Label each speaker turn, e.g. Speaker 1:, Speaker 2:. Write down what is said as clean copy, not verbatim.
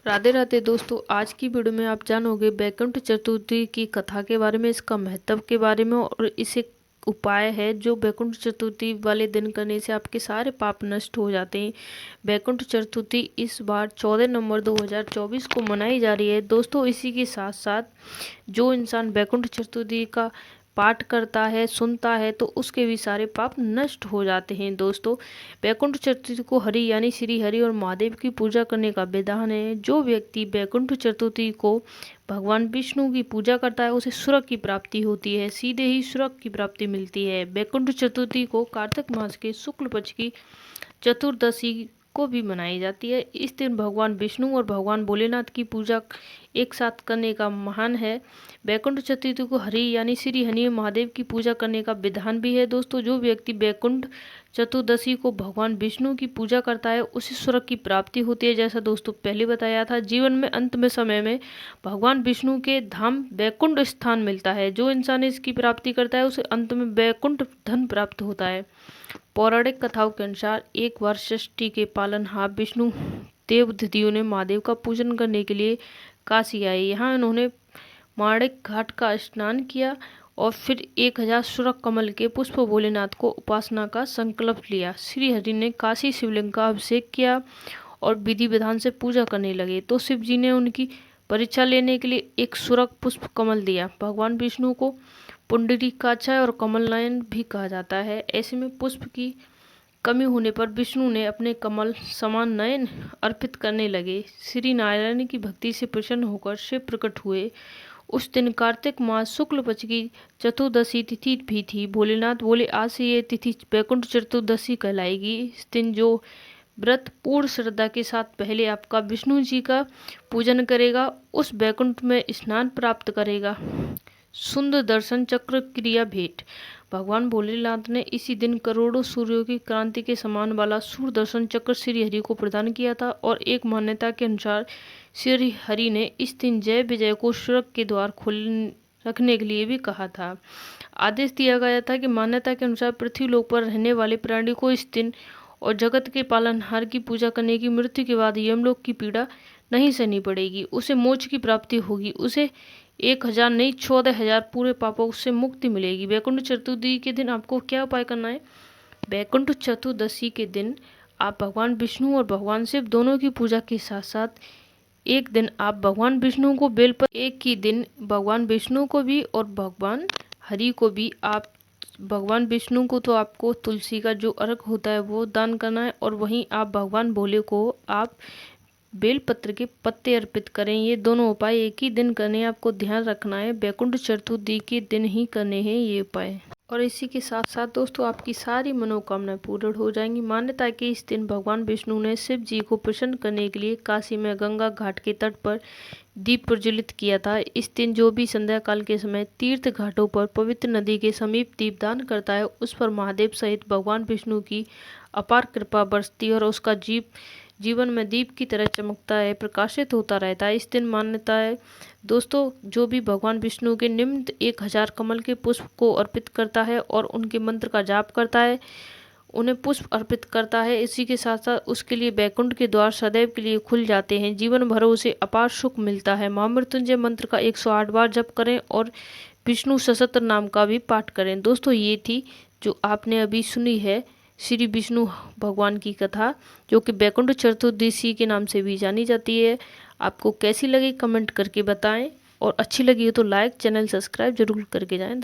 Speaker 1: राधे राधे दोस्तों, आज की वीडियो में आप जानोगे वैकुंठ चतुर्थी की कथा के बारे में, इसका महत्व के बारे में और इसे उपाय है जो वैकुंठ चतुर्थी वाले दिन करने से आपके सारे पाप नष्ट हो जाते हैं। वैकुंठ चतुर्थी इस बार 14 नवंबर 2024 को मनाई जा रही है दोस्तों। इसी के साथ साथ जो इंसान वैकुंठ चतुर्थी का पाठ करता है, सुनता है, तो उसके भी सारे पाप नष्ट हो जाते हैं दोस्तों। वैकुंठ चतुर्थी को हरि यानी श्री हरि और महादेव की पूजा करने का विधान है। जो व्यक्ति वैकुंठ चतुर्थी को भगवान विष्णु की पूजा करता है उसे स्वर्ग की प्राप्ति होती है, सीधे ही स्वर्ग की प्राप्ति मिलती है। वैकुंठ चतुर्थी को कार्तिक मास के शुक्ल पक्ष की चतुर्दशी को भी मनाई जाती है। इस दिन भगवान विष्णु और भगवान भोलेनाथ की पूजा एक साथ करने का महान है। वैकुंठ चतुर्थी को हरि यानी श्री हरि महादेव की पूजा करने का विधान भी है दोस्तों। जो व्यक्ति वैकुंठ चतुर्दशी को भगवान विष्णु की पूजा करता है उसे स्वर्ग की प्राप्ति होती है। जैसा दोस्तों पहले बताया था, जीवन में अंत में समय में भगवान विष्णु के धाम वैकुंठ स्थान मिलता है। जो इंसान इसकी प्राप्ति करता है उसे अंत में वैकुंठ धन प्राप्त होता है। पौराणिक कथाओं के अनुसार एक बार षष्ठी के पालनहार विष्णु देव दधियों ने महादेव का पूजन करने के लिए काशी आए। यहाँ इन्होंने माणिक घाट का स्नान किया और फिर 1000 सुरक कमल के पुष्प भोलेनाथ को उपासना का संकल्प लिया। श्री हरि ने काशी शिवलिंग का अभिषेक किया और विधि विधान से पूजा करने लगे तो शिव जी ने उनकी परीक्षा लेने के लिए एक सुरक पुष्प कमल दिया। भगवान विष्णु को पुंडरीकाक्षाय और कमल नयन भी कहा जाता है। ऐसे में पुष्प की कमी होने पर विष्णु ने अपने कमल समान नयन अर्पित करने लगे। श्री नारायण की भक्ति से प्रसन्न होकर शिव प्रकट हुए। उस दिन कार्तिक मास शुक्ल पक्ष की चतुर्दशी तिथि भी थी। भोलेनाथ बोले, आज से ये तिथि वैकुंठ चतुर्दशी कहलाएगी। इस दिन जो व्रत पूर्ण श्रद्धा के साथ पहले आपका विष्णु जी का पूजन करेगा उस वैकुंठ में स्नान प्राप्त करेगा। सुंदर दर्शन चक्र क्रिया भेंट। भगवान भोलेनाथ ने इसी दिन करोड़ों सूर्यों की क्रांति के समान वाला सूर्य दर्शन चक्र श्री हरि को प्रदान किया था। और एक मान्यता के अनुसार श्री हरि ने इस दिन जय विजय को स्वर्ग के द्वार खोल रखने के लिए भी कहा था। आदेश दिया गया था कि मान्यता के अनुसार पृथ्वी लोक पर रहने वाले प्राणी को इस दिन और जगत के पालनहार की पूजा करने की मृत्यु के बाद यमलोक की पीड़ा नहीं सहनी पड़ेगी, उसे मोक्ष की प्राप्ति होगी, उसे 1000 नहीं 14,000 पूरे पापों से मुक्ति मिलेगी। वैकुंठ चतुर्थी के दिन आपको क्या उपाय करना है? वैकुंठ चतुर्दशी के दिन आप भगवान विष्णु और भगवान शिव दोनों की पूजा के साथ साथ एक दिन आप भगवान विष्णु को बेलपत्र, एक ही दिन भगवान विष्णु को भी और भगवान हरि को भी आप भगवान विष्णु को तो आपको तुलसी का जो अर्घ होता है वो दान करना है और वहीं आप भगवान भोले को आप बेलपत्र के पत्ते अर्पित करें। ये दोनों उपाय एक ही दिन करने हैं, आपको ध्यान रखना है। वैकुंठ चतुर्थी के दिन ही करने हैं ये उपाय। और इसी के साथ साथ दोस्तों आपकी सारी मनोकामनाएं पूर्ण हो जाएंगी। मान्यता है कि इस दिन भगवान विष्णु ने शिव जी को प्रसन्न करने के लिए काशी में गंगा घाट के तट पर दीप प्रज्वलित किया था। इस दिन जो भी संध्या काल के समय तीर्थ घाटों पर पवित्र नदी के समीप दीपदान करता है उस पर महादेव सहित भगवान विष्णु की अपार कृपा बरसती है और उसका जीवन में दीप की तरह चमकता है, प्रकाशित होता रहता है। इस दिन मान्यता है दोस्तों, जो भी भगवान विष्णु के निम्न 1000 कमल के पुष्प को अर्पित करता है और उनके मंत्र का जाप करता है, उन्हें पुष्प अर्पित करता है, इसी के साथ साथ उसके लिए वैकुंठ के द्वार सदैव के लिए खुल जाते हैं। जीवन भर उसे अपार सुख मिलता है। महामृत्युंजय मंत्र का 108 बार जप करें और विष्णु सहस्त्र नाम का भी पाठ करें। दोस्तों ये थी जो आपने अभी सुनी है श्री विष्णु भगवान की कथा, जो कि वैकुंठ चतुर्दशी के नाम से भी जानी जाती है। आपको कैसी लगी कमेंट करके बताएं और अच्छी लगी हो तो लाइक, चैनल सब्सक्राइब जरूर करके जाएं।